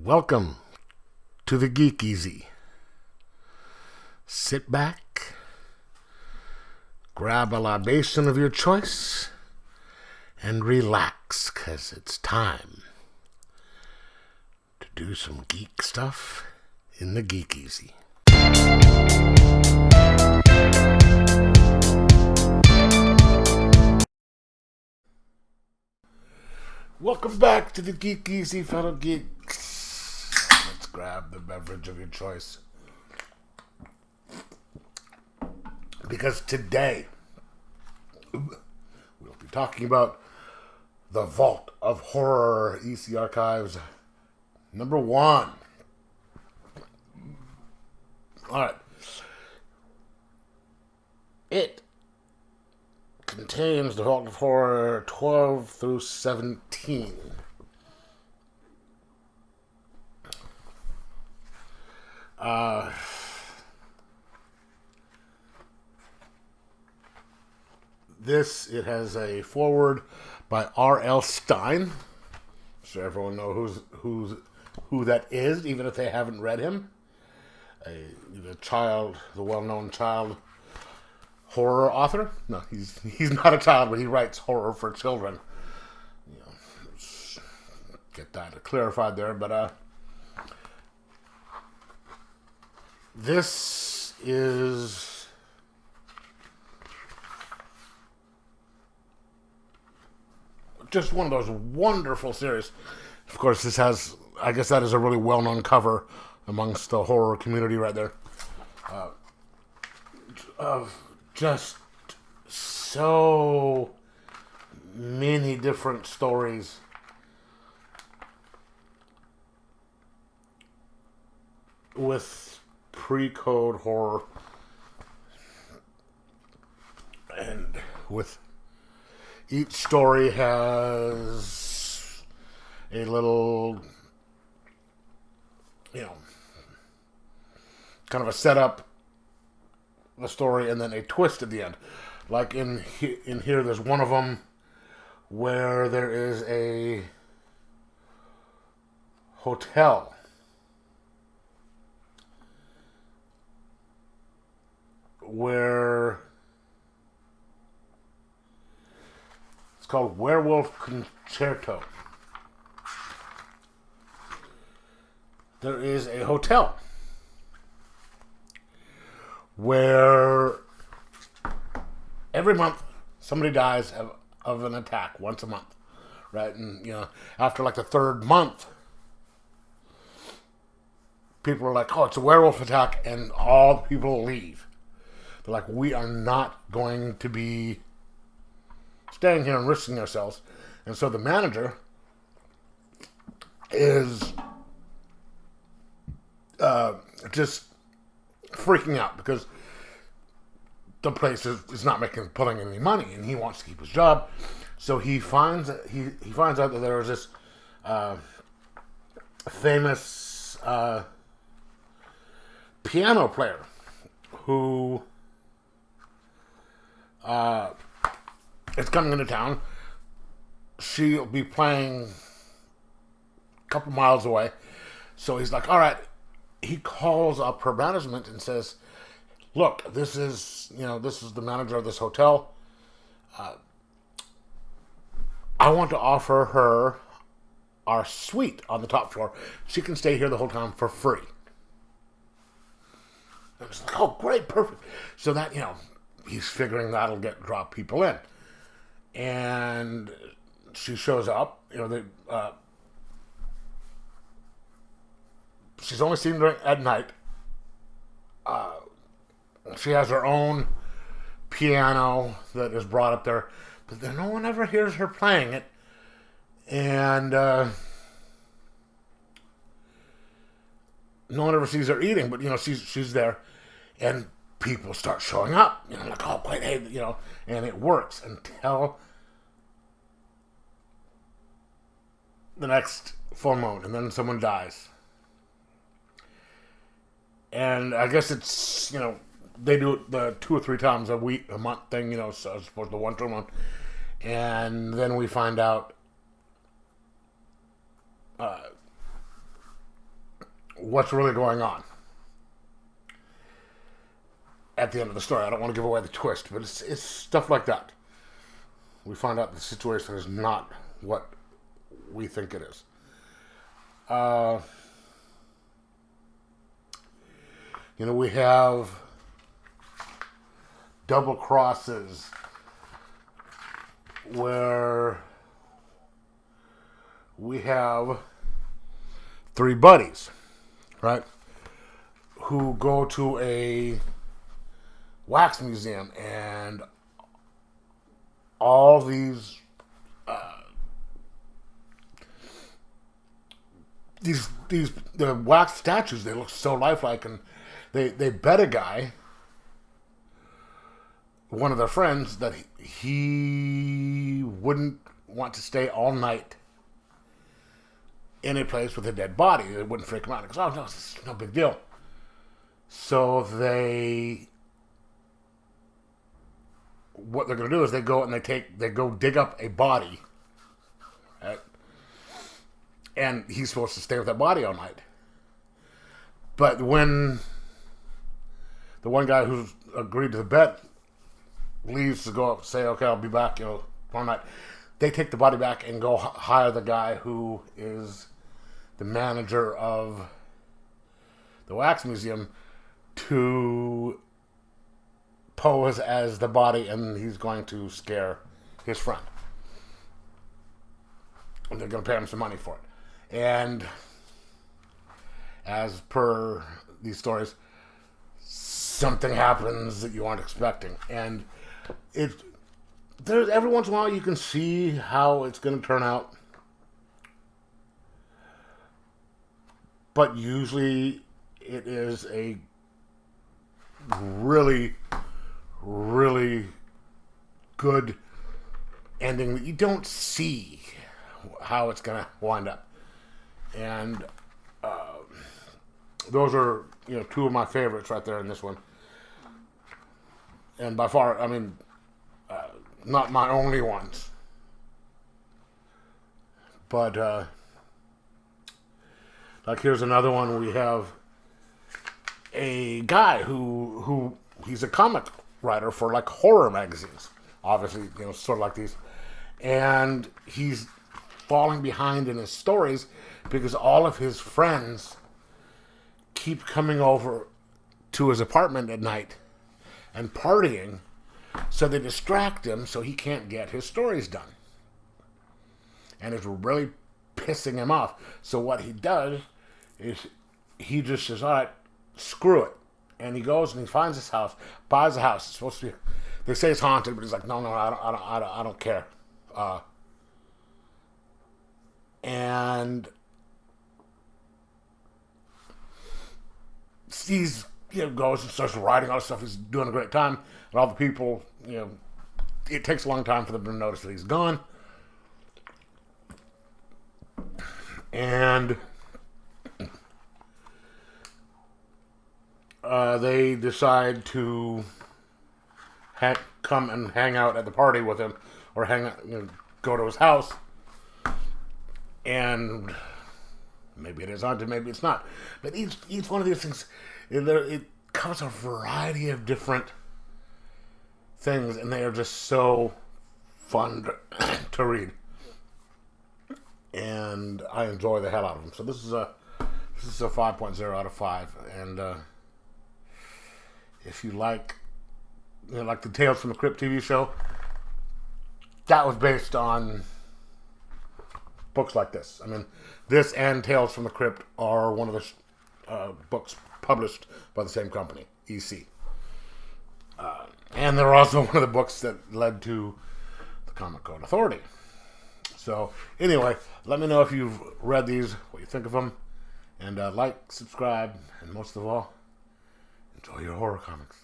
Welcome to the Geek Easy. Sit back, grab a libation of your choice, and relax, 'cause it's time to do some geek stuff in the Geek Easy. Welcome back to the Geek Easy, fellow geeks. Let's grab the beverage of your choice. Because today, we'll be talking about the Vault of Horror EC Archives #1. Alright. It contains the Vault of Horror 12 through 17. It has a foreword by R.L. Stine. So everyone knows who that is, even if they haven't read him. The well-known child horror author. No, he's not a child, but he writes horror for children. Get that clarified there, but this is just one of those wonderful series. Of course, this has, I guess that is a really well-known cover amongst the horror community right there. Of just so many different stories with pre-code horror, and with each story has a little, kind of a setup, the story, and then a twist at the end. Like in here, there's one of them where there is a hotel where it's called Werewolf Concerto. There is a hotel where every month somebody dies of an attack once a month, right? And after like the third month, people are like, "Oh, it's a werewolf attack," and all the people leave. They're like, "We are not going to be staying here and risking ourselves." And so the manager is just freaking out because the place is not pulling any money, and he wants to keep his job. So he finds out that there is this famous piano player who is coming into town. She'll be playing a couple miles away. So he's like, all right. He calls up her management and says, "Look, this is the manager of this hotel. I want to offer her our suite on the top floor. She can stay here the whole time for free." I was like, "Oh, great, perfect." So that, he's figuring that'll draw people in. And she shows up. She's only seen at night. She has her own piano that is brought up there, but then no one ever hears her playing it. And no one ever sees her eating, but she's there, and people start showing up. Like, "Oh, great, hey," and it works until the next full moon, and then someone dies. And I guess it's, they do it the 2 or 3 times a month thing, so as opposed to 1 to a month. And then we find out what's really going on at the end of the story. I don't want to give away the twist, but it's stuff like that. We find out the situation is not what we think it is. We have double crosses where we have three buddies, right, who go to a wax museum, and all these the wax statues, they look so lifelike, and they bet a guy, one of their friends, that he wouldn't want to stay all night in a place with a dead body. It wouldn't freak him out. He goes, oh no, it's no big deal. So what they're going to do is they go dig up a body, right? And he's supposed to stay with that body all night. But when the one guy who's agreed to the bet leaves to go up and say, okay, I'll be back, one night, they take the body back and go hire the guy who is the manager of the wax museum to pose as the body, and he's going to scare his friend. And they're going to pay him some money for it. And as per these stories, something happens that you aren't expecting. And there's every once in a while you can see how it's going to turn out. But usually it is a really, really good ending that you don't see how it's going to wind up. And those are, two of my favorites right there in this one. And by far, not my only ones. But, here's another one. We have a guy who he's a comic writer for, horror magazines. Obviously, sort of like these. And he's falling behind in his stories because all of his friends keep coming over to his apartment at night and partying, so they distract him so he can't get his stories done. And it's really pissing him off. So what he does is he just says, all right, screw it. And he goes and he finds this house, buys a house. It's supposed to be, they say it's haunted, but he's like, no, I don't care. And he's, goes and starts writing all this stuff. He's doing a great time. And all the people, it takes a long time for them to notice that he's gone. And they decide to come and hang out at the party with him, or go to his house. And maybe it is haunted, maybe it's not. But each one of these things, it covers a variety of different things, and they are just so fun to read. And I enjoy the hell out of them. So this is a 5.0 out of 5. And if you like the Tales from the Crypt TV show, that was based on books like this. This and Tales from the Crypt are one of the books published by the same company, EC. And they're also one of the books that led to the Comic Code Authority. So, anyway, let me know if you've read these, what you think of them, and like, subscribe, and most of all, enjoy your horror comics.